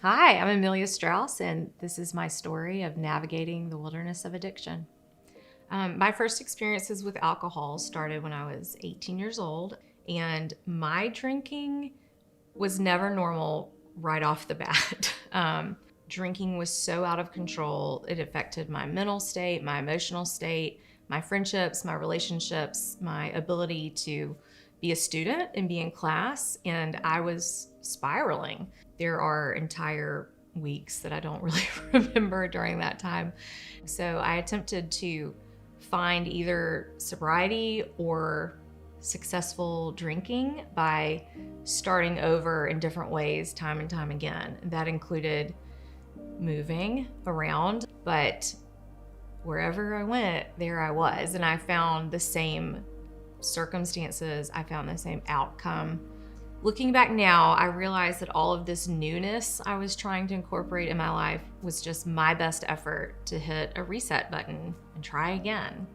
Hi, I'm Amelia Strauss, and this is my story of navigating the wilderness of addiction. My first experiences with alcohol started when I was 18 years old, and my drinking was never normal right off the bat. Drinking was so out of control, it affected my mental state, my emotional state, my friendships, my relationships, my ability to be a student and be in class, and I was spiraling. There are entire weeks that I don't really remember during that time. So I attempted to find either sobriety or successful drinking by starting over in different ways time and time again. That included moving around, but wherever I went, there I was. And I found the same circumstances, I found the same outcome. Looking back now, I realize that all of this newness I was trying to incorporate in my life was just my best effort to hit a reset button and try again.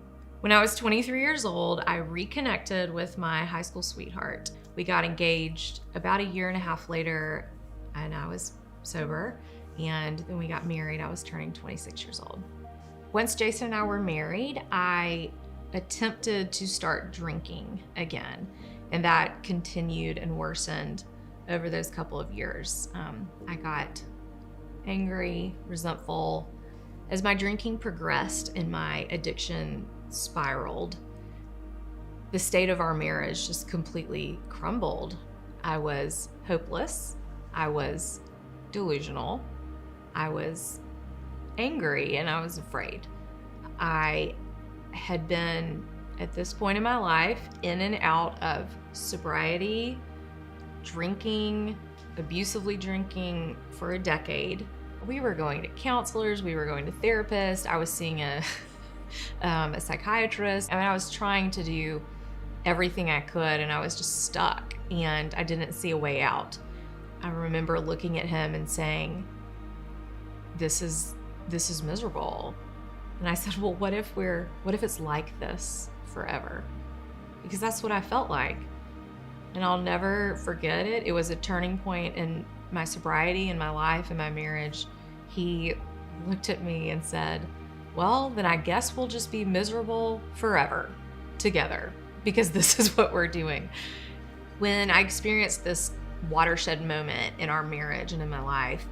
When I was 23 years old, I reconnected with my high school sweetheart. We got engaged about a year and a half later, and I was sober. And then we got married. I was turning 26 years old. Once Jason and I were married, I attempted to start drinking again. And that continued and worsened over those couple of years. I got angry, resentful. As my drinking progressed and my addiction spiraled, the state of our marriage just completely crumbled. I was hopeless. I was delusional. I was angry, and I was afraid. I had been, at this point in my life, in and out of sobriety, drinking, abusively drinking for a decade. We were going to counselors, we were going to therapists, I was seeing a psychiatrist. I mean, I was trying to do everything I could, and I was just stuck, and I didn't see a way out. I remember looking at him and saying, this is miserable. And I said, well, what if it's like this forever? Because that's what I felt like. And I'll never forget it. It was a turning point in my sobriety, in my life, in my marriage. He looked at me and said, well, then I guess we'll just be miserable forever together, because this is what we're doing. When I experienced this watershed moment in our marriage and in my life,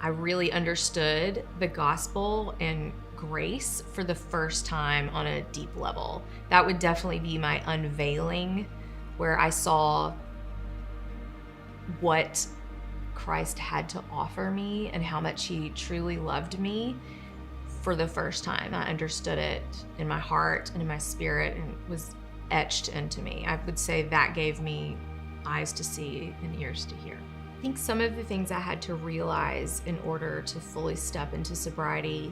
I really understood the gospel and grace for the first time on a deep level. That would definitely be my unveiling, where I saw what Christ had to offer me and how much he truly loved me. For the first time, I understood it in my heart and in my spirit, and it was etched into me. I would say that gave me eyes to see and ears to hear. I think some of the things I had to realize in order to fully step into sobriety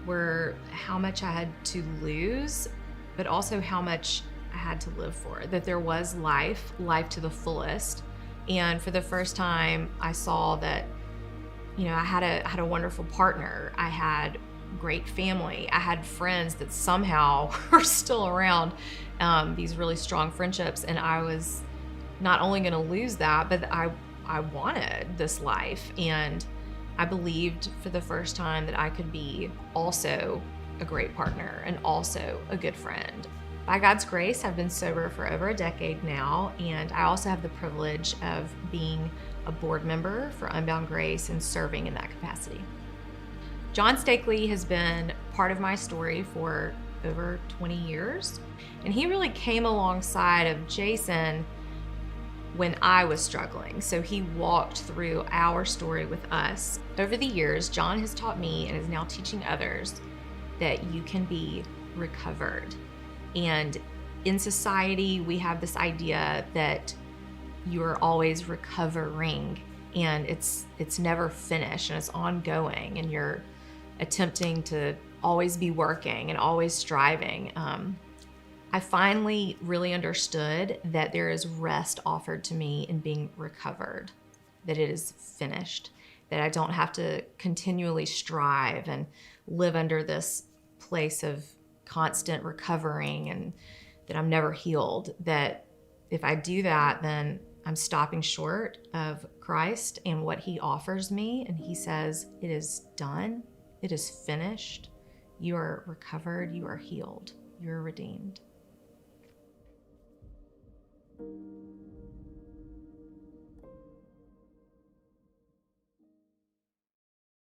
were how much I had to lose, but also how much I had to live for. That there was life to the fullest. And for the first time, I saw that, I had a wonderful partner. I had great family. I had friends that somehow were still around, these really strong friendships. And I was not only going to lose that, but I wanted this life. And I believed for the first time that I could be also a great partner and also a good friend. By God's grace, I've been sober for over a decade now, and I also have the privilege of being a board member for Unbound Grace and serving in that capacity. John Stakely has been part of my story for over 20 years, and he really came alongside of Jason when I was struggling. So he walked through our story with us. Over the years, John has taught me and is now teaching others that you can be recovered. And in society, we have this idea that you're always recovering, and it's never finished, and it's ongoing, and you're attempting to always be working and always striving. I finally really understood that there is rest offered to me in being recovered, that it is finished, that I don't have to continually strive and live under this place of constant recovering and that I'm never healed. That if I do that, then I'm stopping short of Christ and what he offers me. And he says, it is done. It is finished. You are recovered. You are healed. You are redeemed.